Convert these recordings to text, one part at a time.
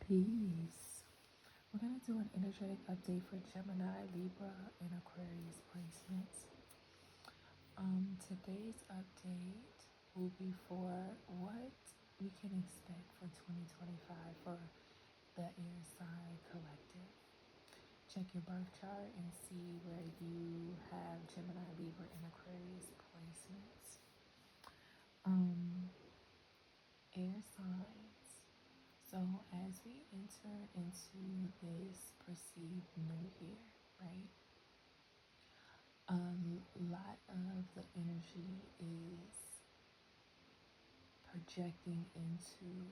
Peace. We're going to do an energetic update for Gemini, Libra, and Aquarius placements. Today's update will be for what we can expect for 2025 for the air sign collective. Check your birth chart and see where you have Gemini, Libra, and Aquarius placements. Air signs. So as we enter into this perceived new year, right? A lot of the energy is projecting into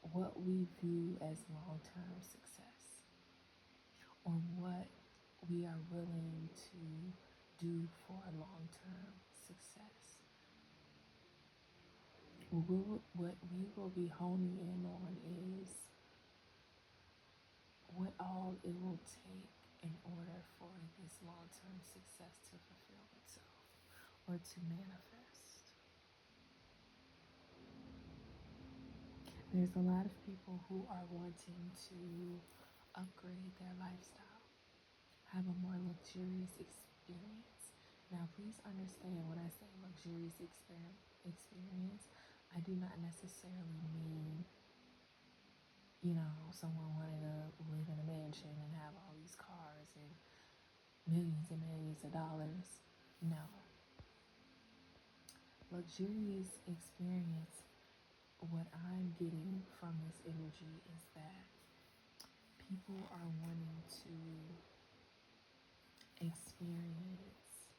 what we view as long-term success, or what we are willing to do for long-term success. What we will be honing in on is what all it will take in order for this long-term success to fulfill itself or to manifest. There's a lot of people who are wanting to upgrade their lifestyle, have a more luxurious experience. Now, please understand when I say luxurious experience, I do not necessarily mean, someone wanting to live in a mansion and have all these cars and millions of dollars. No. Luxurious experience, what I'm getting from this energy is that people are wanting to experience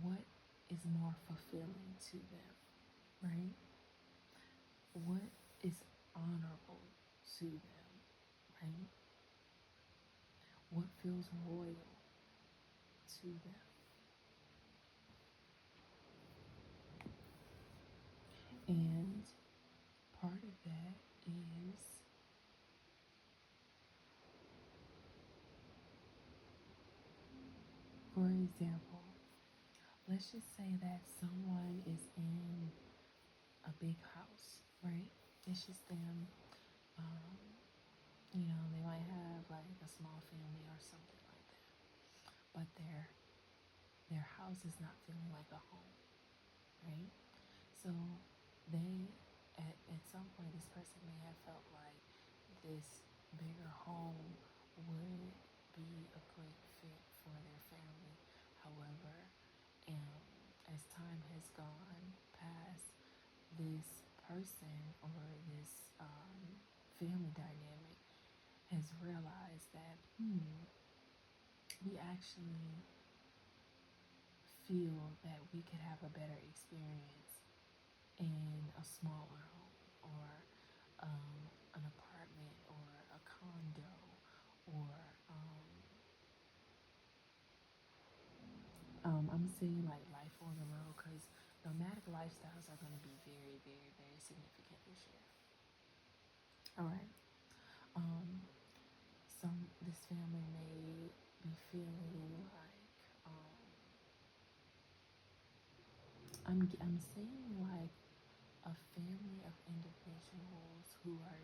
what is more fulfilling to them, right? What is honorable to them, right? What feels royal to them. And part of that is for example, let's just say that someone is in a big house, right? It's just them. They might have like a small family or something like that, but their house is not feeling like a home, right? So they at some point this person may have felt like this bigger home would be a great fit for their family. However, as time has gone past, this person or this family dynamic has realized that we actually feel that we could have a better experience in a smaller home, or an apartment, or a condo, or I'm saying like life on the road, because nomadic lifestyles are going to be very, very, very significant this year. All right. This family may be feeling like I'm saying like a family of individuals who are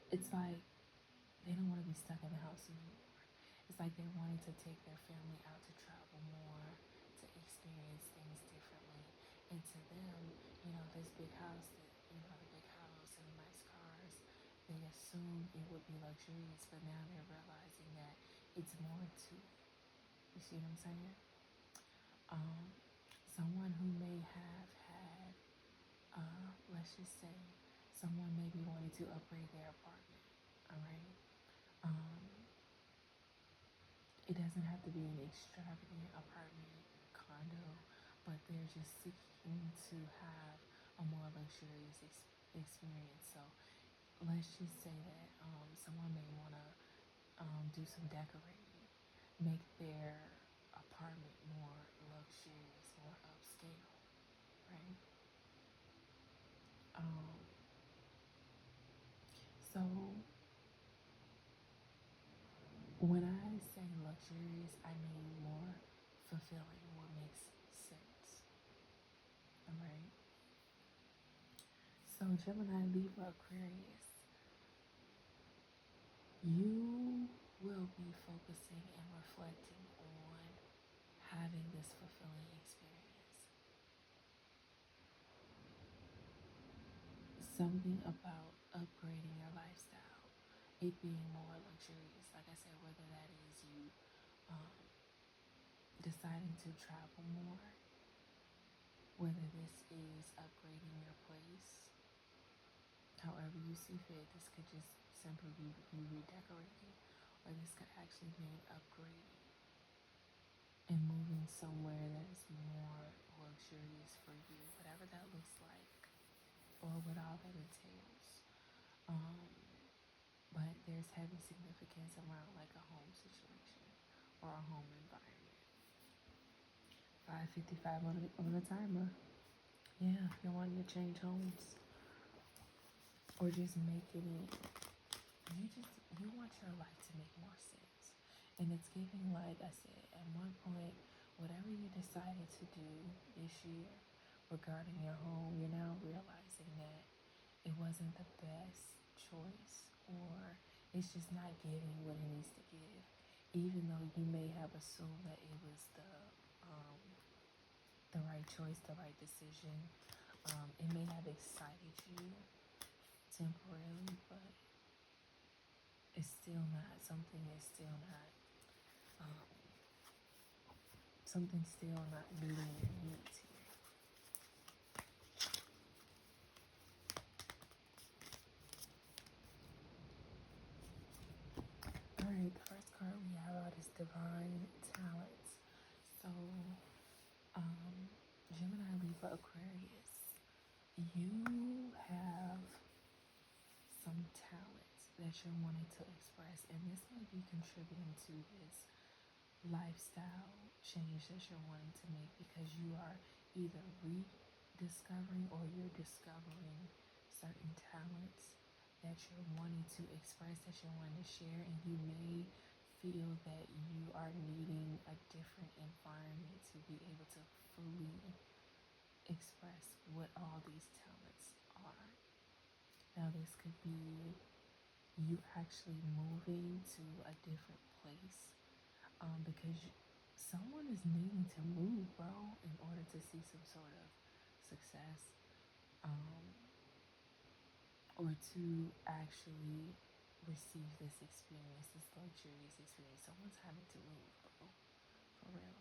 it's like they don't want to be stuck in the house anymore. It's like they're wanting to take their family out to travel more, to experience things differently. And to them, this big house, the big house and the nice cars, they assume it would be luxurious, but now they're realizing that it's more to it. You see what I'm saying? Someone who may have had, let's just say, someone may be wanting to upgrade their apartment, all right? It doesn't have to be an extravagant apartment, condo, but they're just seeking to have a more luxurious experience. So let's just say that someone may want to do some decorating, make their apartment more luxurious, more upscale, right? So when I say luxurious, I mean more fulfilling, what makes sense, all right? Gemini, Libra, Aquarius, you will be focusing and reflecting on having this fulfilling experience. Something about upgrading your lifestyle, it being more luxurious. Like I said, whether that is you um, deciding to travel more, whether this is upgrading your place, however you see fit. This could just simply be you redecorating, or this could actually mean upgrading and moving somewhere that is more luxurious for you, whatever that looks like, or what all that entails. Um, but there's heavy significance around like a home situation or a home environment. 5:55 on the timer. Yeah, you're wanting to change homes or just making it. You want your life to make more sense, and it's giving, like I said, at one point, whatever you decided to do this year regarding your home, you're now realizing that it wasn't the best choice, or it's just not giving what it needs to give, even though you may have assumed that it was the right choice, the right decision. It may have excited you temporarily, but it's still not something. Is still not um, something. Still not meeting your needs here. All right, the first card we have out is Divine Talents. So, Gemini, Libra, Aquarius, you have some talents that you're wanting to express, and this may be contributing to this lifestyle change that you're wanting to make, because you are either rediscovering or you're discovering certain talents that you're wanting to express, that you're wanting to share, and you may feel that you are needing a different environment to be able to fully express what all these talents are. Now, this could be you actually moving to a different place, because someone is needing to move, bro, in order to see some sort of success, um, or to actually receive this experience, this luxurious experience. Someone's having to move, bro, for real.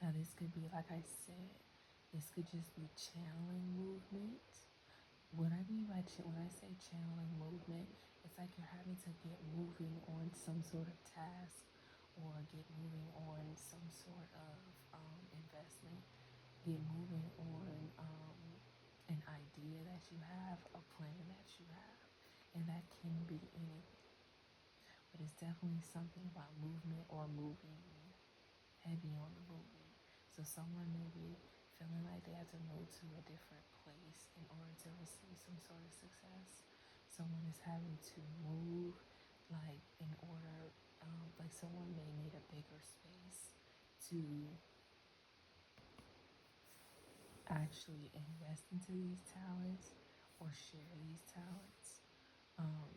Now, this could be, like I said, this could just be channeling movement. What I mean by when I say channeling movement, it's like you're having to get moving on some sort of task, or get moving on some sort of investment, get moving on an idea that you have, a plan that you have, and that can be anything. But it's definitely something about movement or moving, heavy on the movement. So someone may be feeling like they have to move to a different place in order to receive some sort of success. Someone is having to move, like in order, like someone may need a bigger space to actually invest into these talents or share these talents. Um,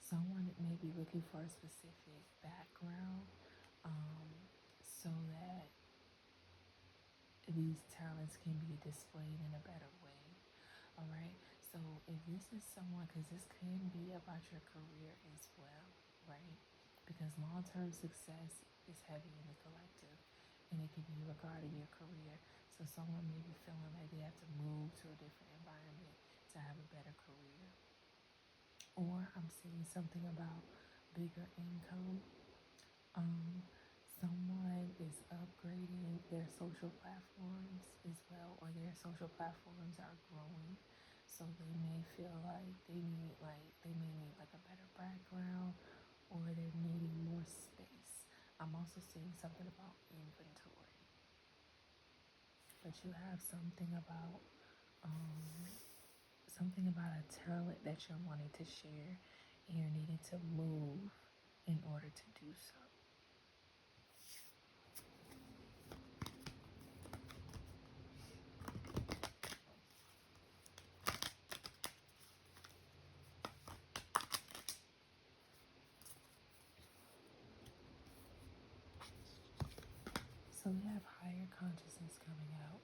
Someone may be looking for a specific background, so that these talents can be displayed in a better way. All right. So if this is someone, because this can be about your career as well, right? Because long-term success is heavy in the collective, and it can be regarding your career. So someone may be feeling like they have to move to a different environment to have a better career. Or I'm seeing something about bigger income. Um, Someone is upgrading their social platforms as well, or their social platforms are growing. So they may feel like they may need like a better background, or they're needing more space. I'm also seeing something about inventory, but you have um, something about a talent that you're wanting to share, and you're needing to move in order to do so. So we have higher consciousness coming out.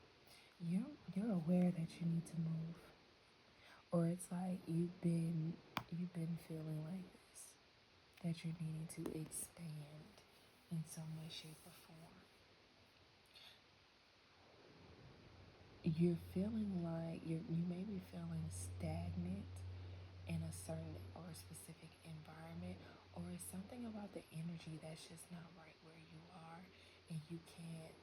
You're aware that you need to move, or it's like you've been feeling like this, that you're needing to expand in some way, shape, or form. You're feeling like you may be feeling stagnant in a certain or specific environment, or it's something about the energy that's just not right where you are, and you can't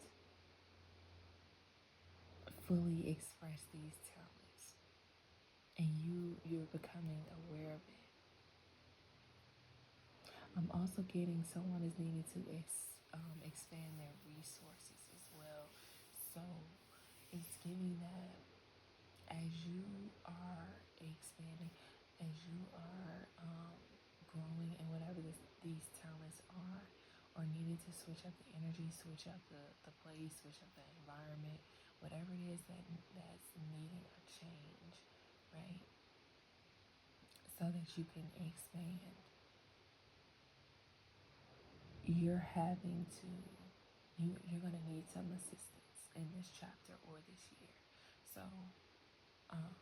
fully express these talents, and you're becoming aware of it. I'm also getting someone is needing to expand their resources as well. So it's giving that as you are expanding, as you are growing in whatever these talents are, or needing to switch up the energy, switch up the place, switch up the environment, whatever it is that's needing a change, right? So that you can expand. You're having to, you're going to need some assistance in this chapter or this year. So, um,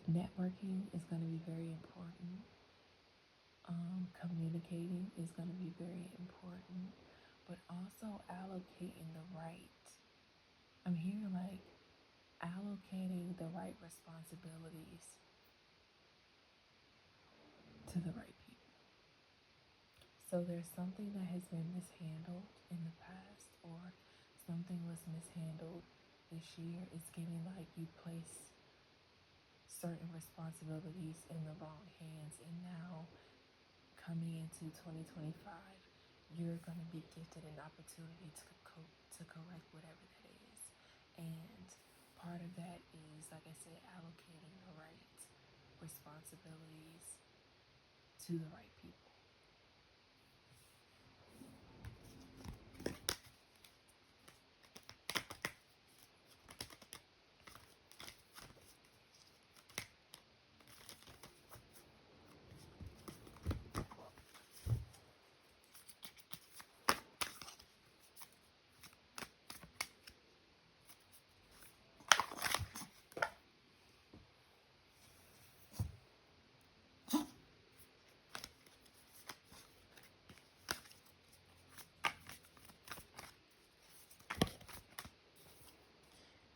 networking is going to be very important. Communicating is going to be very important, but also allocating the right, I'm hearing like allocating the right responsibilities to the right people. So there's something that has been mishandled in the past, or something was mishandled this year. It's giving like you place certain responsibilities in the wrong hands, and now coming into 2025, you're going to be gifted an opportunity to correct whatever that is. And part of that is, like I said, allocating the right responsibilities to the right people.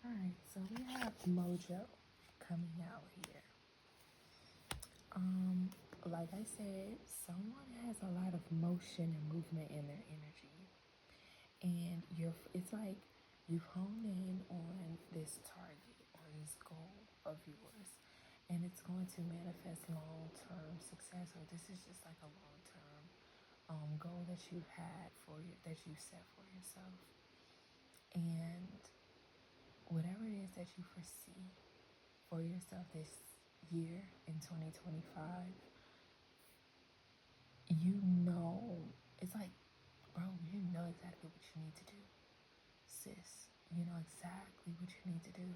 All right, so we have Mojo coming out here. Like I said, someone has a lot of motion and movement in their energy, and it's like you've honed in on this target or this goal of yours, and it's going to manifest long-term success, or this is just like a long-term goal that you've had that you set for yourself. And whatever it is that you foresee for yourself this year in 2025, you know, it's like, bro, you know exactly what you need to do. Sis, you know exactly what you need to do.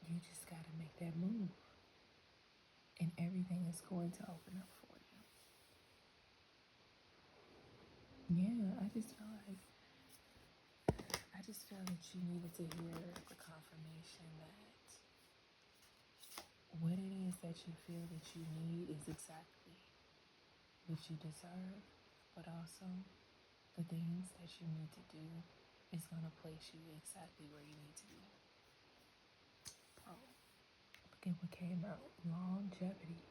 You just got to make that move, and everything is going to open up for you. Yeah, I just feel that you needed to hear the confirmation that what it is that you feel that you need is exactly what you deserve, but also the things that you need to do is going to place you exactly where you need to be. Bro, look at what came out. Longevity.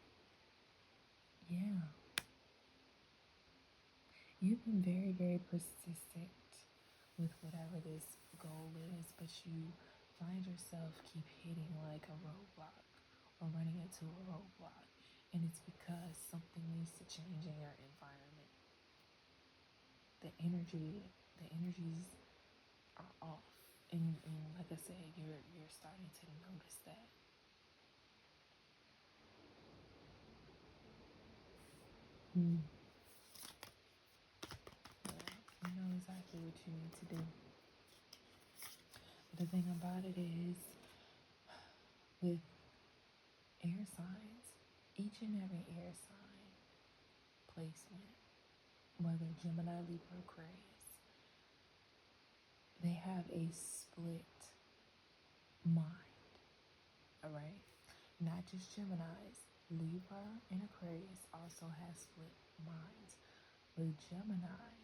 Yeah. You've been very, very persistent with whatever this goal is, but you find yourself keep hitting like a roadblock or running into a roadblock. And it's because something needs to change in your environment. The energies are off. And like I said, you're starting to notice that. Mm. Yeah, you know exactly what you need to do. The thing about it is, with air signs, Each and every air sign placement, whether Gemini, Libra, Aquarius, they have a split mind, all right? Not just Geminis. Libra and Aquarius also have split minds. But Gemini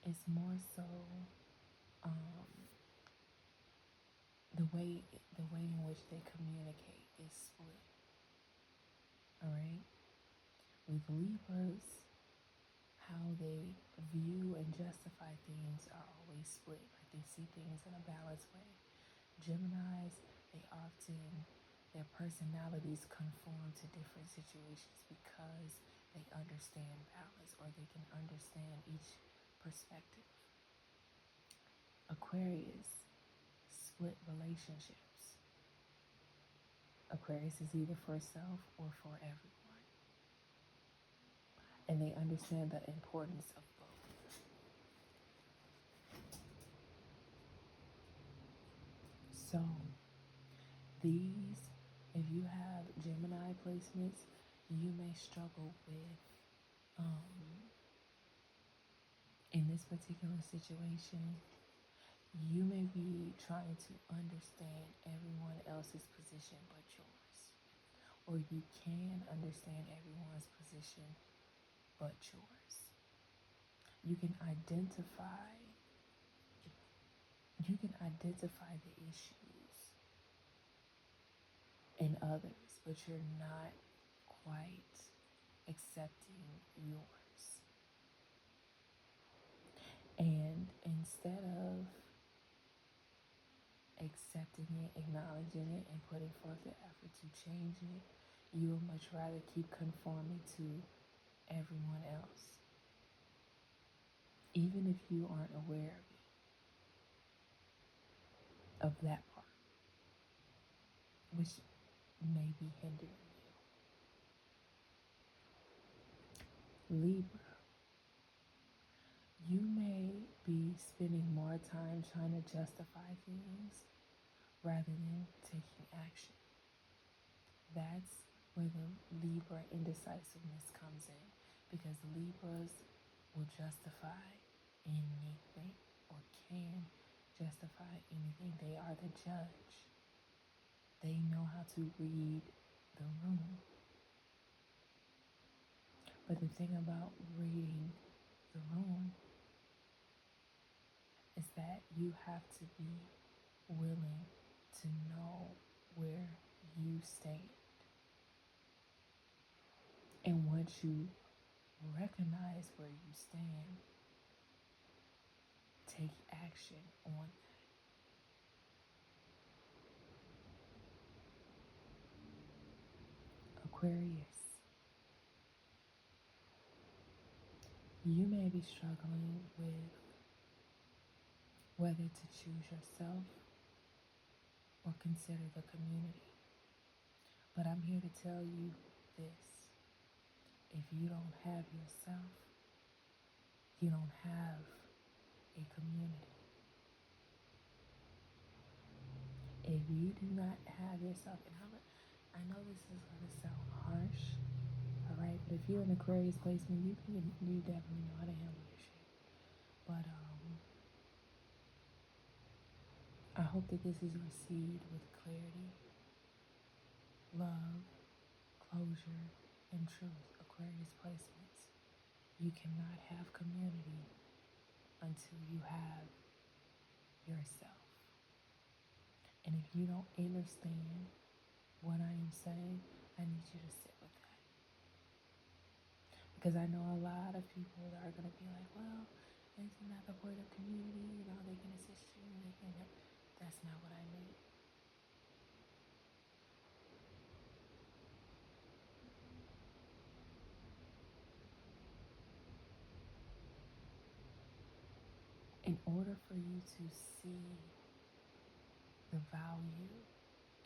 is more so um, the way in which they communicate is split. All right. With Libras, how they view and justify things are always split. Like they see things in a balanced way. Geminis, they often their personalities conform to different situations because they understand balance or they can understand each perspective. Aquarius, split relationships. Aquarius is either for self or for everyone. And they understand the importance of both. So, these, if you have Gemini placements, you may struggle with, in this particular situation, you may be trying to understand everyone else's position but yours. Or you can understand everyone's position but yours. You can identify the issues in others, but you're not quite accepting yours. And instead of accepting it, acknowledging it, and putting forth the effort to change it, you would much rather keep conforming to everyone else, even if you aren't aware of that part, which may be hindering you. Libra, you may be spending more time trying to justify things rather than taking action. That's where the Libra indecisiveness comes in, because Libras will justify anything or can justify anything. They are the judge. They know how to read the room. But the thing about reading the room is that you have to be willing to know where you stand. And once you recognize where you stand, take action on that. Aquarius, you may be struggling with whether to choose yourself or consider the community. But I'm here to tell you this. If you don't have yourself, you don't have a community. If you do not have yourself, and I know this is going to sound harsh, all right, but if you're in Aquarius placement, you definitely know how to handle your shit. But I hope that this is received with clarity, love, closure, and truth. Aquarius placements. You cannot have community until you have yourself. And if you don't understand what I am saying, I need you to sit with that. Because I know a lot of people that are going to be like, well, isn't that the point of community? You know, they can assist you, they can help. That's not what I mean. In order for you to see the value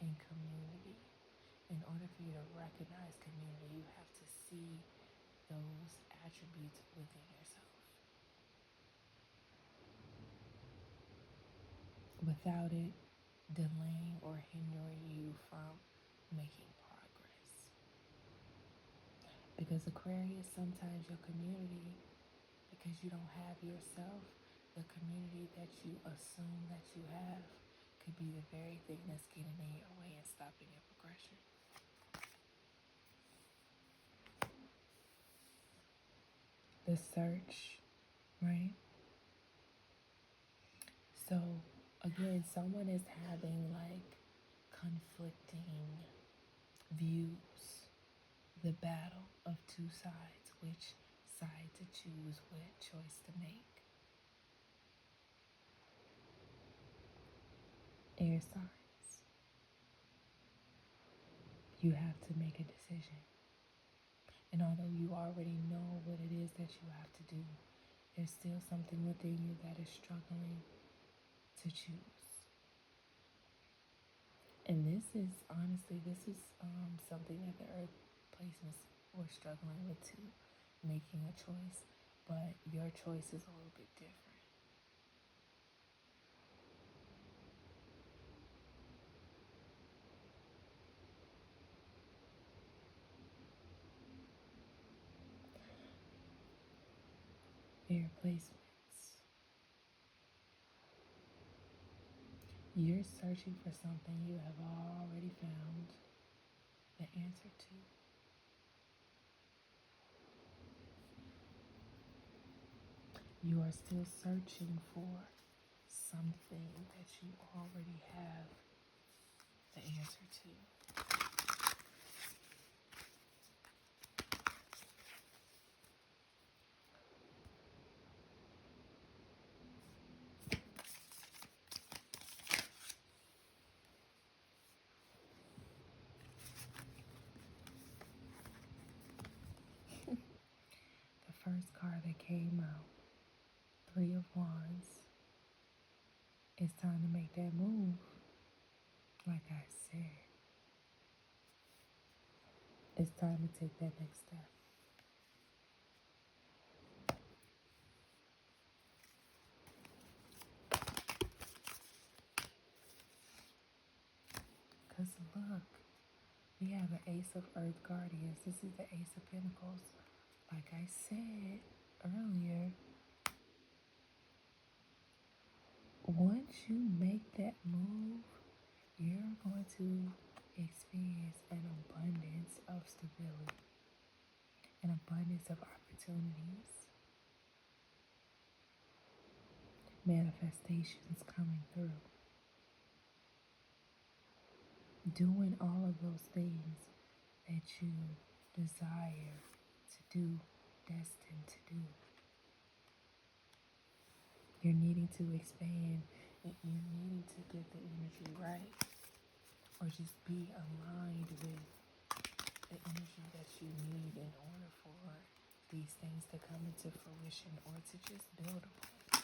in community, in order for you to recognize community, you have to see those attributes within yourself. Without it delaying or hindering you from making progress. Because Aquarius, sometimes your community, because you don't have yourself, the community that you assume that you have could be the very thing that's getting in your way and stopping your progression. The search, right? So, again, someone is having like conflicting views, the battle of two sides, which side to choose, what choice to make. Air signs, you have to make a decision. And although you already know what it is that you have to do, there's still something within you that is struggling to choose. And this is honestly, this is something that the earth placements were struggling with too, making a choice. But your choice is a little bit different. Air placements. You're searching for something you have already found the answer to. You are still searching for something that you already have the answer to. The first card that came out, Three of Wands. It's time to make that move. Like I said, it's time to take that next step. Because look, we have an Ace of Earth Guardians. This is the Ace of Pentacles. Like I said earlier, once you make that move, you're going to experience an abundance of stability, an abundance of opportunities, manifestations coming through. Doing all of those things that you desire to do, destined to do. You're needing to expand, and you're needing to get the energy right, or just be aligned with the energy that you need in order for these things to come into fruition or to just build upon.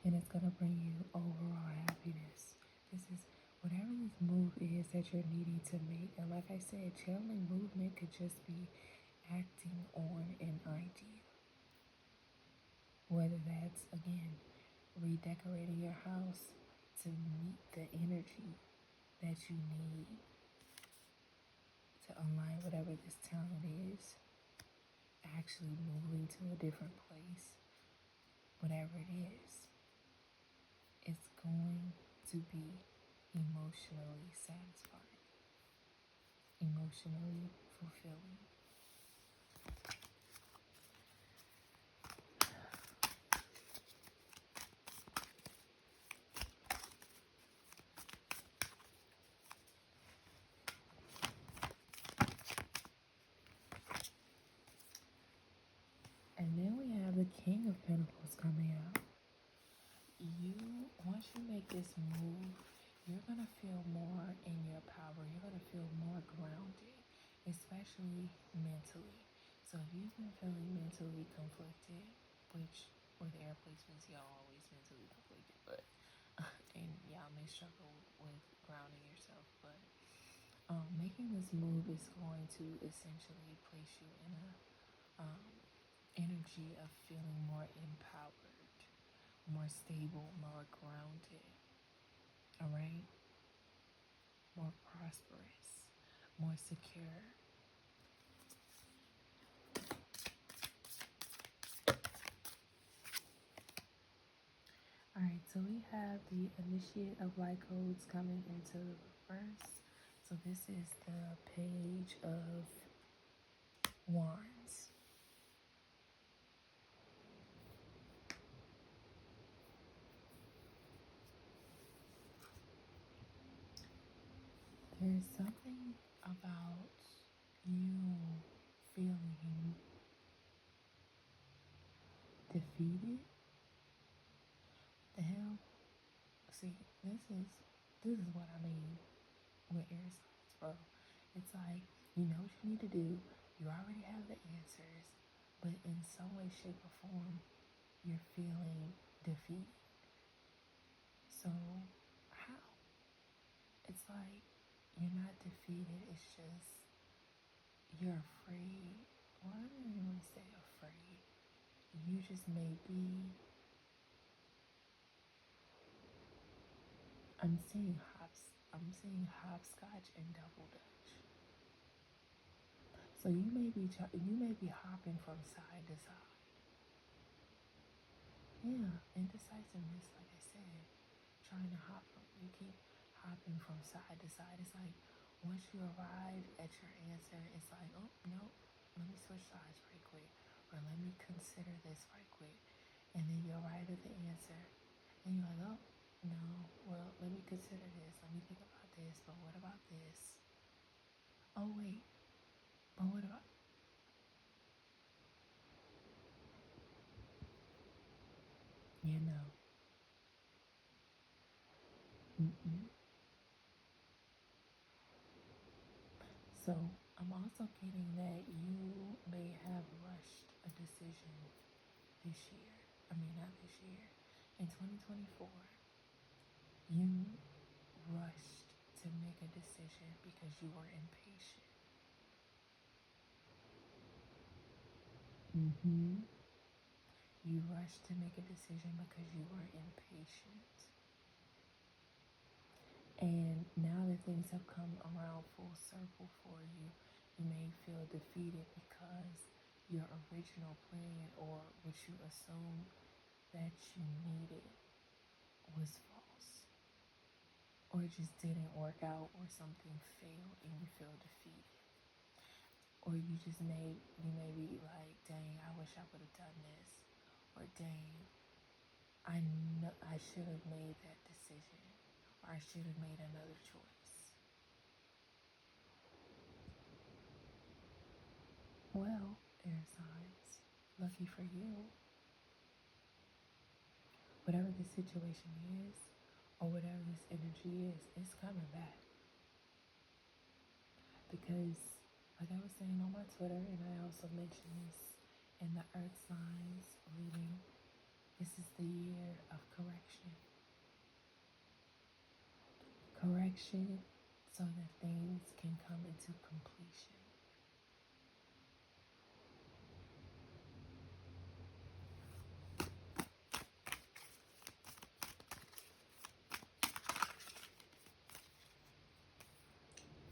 And it's going to bring you overall happiness. This is whatever this move is that you're needing to make. And like I said, channeling movement could just be acting on an idea. Whether that's, again, redecorating your house to meet the energy that you need to align whatever this talent is, actually moving to a different place, whatever it is, it's going to be emotionally satisfying, emotionally fulfilling. And then we have the King of Pentacles coming out. Once you make this move, you're going to feel more in your power. You're going to feel more grounded, especially mentally. So if you've been feeling mentally conflicted, which with air placements, y'all always mentally conflicted, but and y'all may struggle with grounding yourself, but making this move is going to essentially place you in a energy of feeling more empowered, more stable, more grounded, all right? More prosperous, more secure. All right, so we have the Initiate of Light codes coming into the reverse. So this is the Page of Wands. There's something about you feeling defeated. The hell? See, this is what I mean with air signs, bro. It's like you know what you need to do. You already have the answers, but in some way, shape, or form, you're feeling defeated. So how? It's like you're not defeated. It's just you're afraid. Well, I don't even want to say afraid. You just may be. I'm seeing hopscotch and double dutch. So you may be hopping from side to side. Yeah, indecisiveness, like I said, trying to you keep hopping from side to side. It's like once you arrive at your answer, it's like, oh no, let me switch sides right quick, or let me consider this right quick, and then you arrive at the answer, and you're like, oh no, well let me consider this, let me think about this, but what about this? Oh wait, but what about? You know. Mm-mm. So I'm also getting that you may have rushed a decision this year. I mean, not this year. In 2024, you rushed to make a decision because you were impatient. Mm-hmm. You rushed to make a decision because you were impatient. And now that things have come around full circle for you, you may feel defeated because your original plan or what you assumed that you needed was false, or it just didn't work out, or something failed and you feel defeated. Or you may be like, dang, I wish I would have done this, or dang, I know I should have made that decision, or I should have made another choice. Well, air signs, lucky for you, whatever the situation is, or whatever this energy is, it's coming back. Because, like I was saying on my Twitter, and I also mentioned this in the Earth Signs reading, this is the year of correction. Correction so that things can come into completion.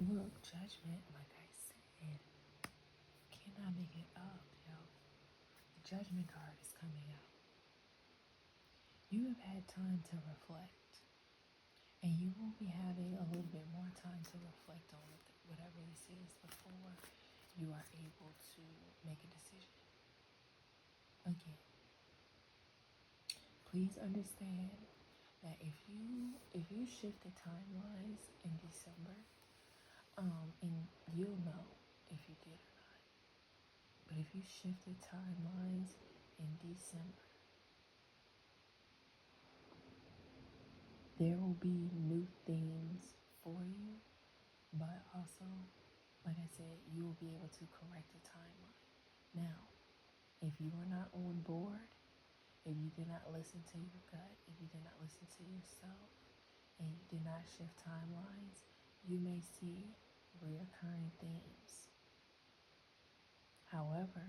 Look, judgment, like I said, cannot make it up, yo. The judgment card is coming out. You have had time to reflect, and you will be having a little bit more time to reflect on whatever this is before you are able to make a decision. Again, please understand that if you shift the timelines in December, and you'll know if you did or not. But if you shift the timelines in December, there will be new things for you, but also, like I said, you will be able to correct the timeline. Now, if you are not on board, if you did not listen to your gut, if you did not listen to yourself, and you did not shift timelines, you may see reoccurring themes. However,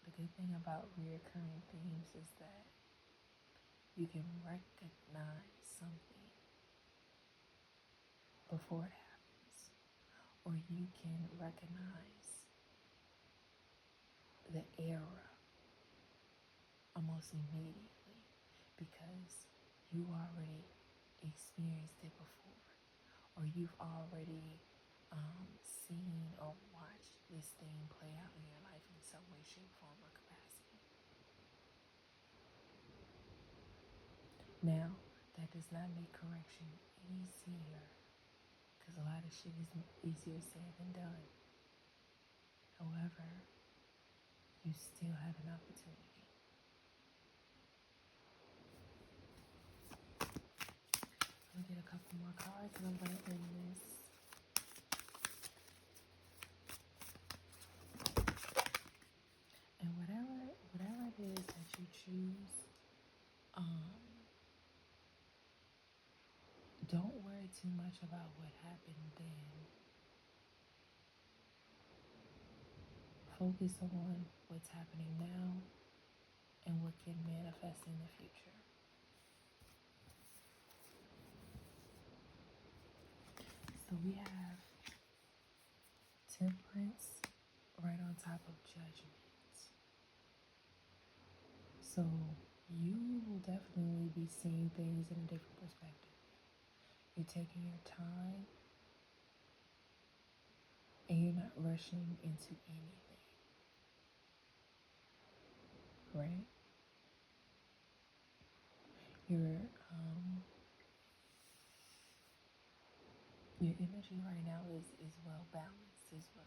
the good thing about reoccurring themes is that you can recognize something before it happens, or you can recognize the error almost immediately because you already experienced it before, or you've already seen or watched this thing play out in your life in some way, shape, form, or capacity. Now, that does not make correction easier because a lot of shit is easier said than done. However, you still have an opportunity. Let me get a couple more cards and I'm going to end this. And whatever it is that you choose, don't worry too much about what happened then. Focus on what's happening now and what can manifest in the future. So we have Temperance right on top of Judgment. So you will definitely be seeing things in a different perspective. You're taking your time and you're not rushing into anything, right? Your energy right now is well balanced as well.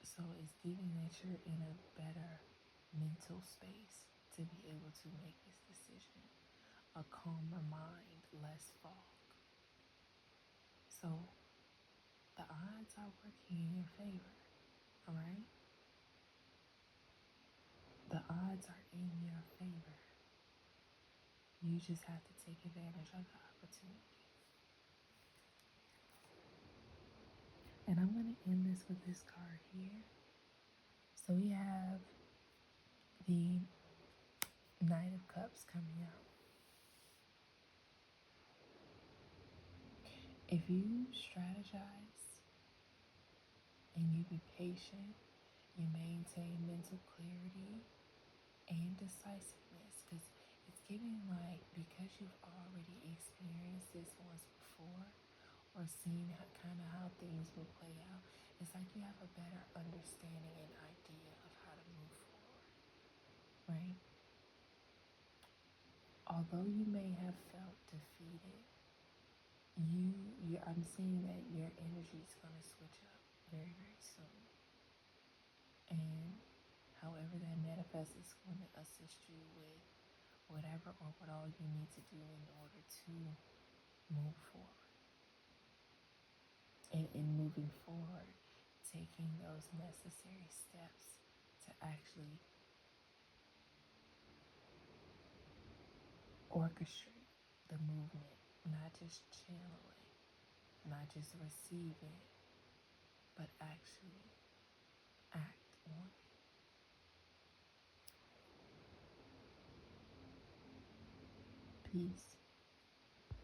So it's giving that you're in a better mental space to be able to make this decision. A calmer mind, less fog. So the odds are working in your favor, all right? The odds are in your favor. You just have to take advantage of the opportunity. And I'm going to end this with this card here. So we have the Knight of Cups coming out. If you strategize and you be patient, you maintain mental clarity and decisiveness, because it's giving like, because you've already experienced this once before or seen how things will play out, it's like you have a better understanding and idea of how to move forward, right? Although you may have felt defeated, I'm seeing that your energy is going to switch up very, very soon. And however that manifests is going to assist you with whatever or what all you need to do in order to move forward. And in moving forward, taking those necessary steps to actually orchestrate the movement, not just channel it, not just receive it, but actually act on it. Peace.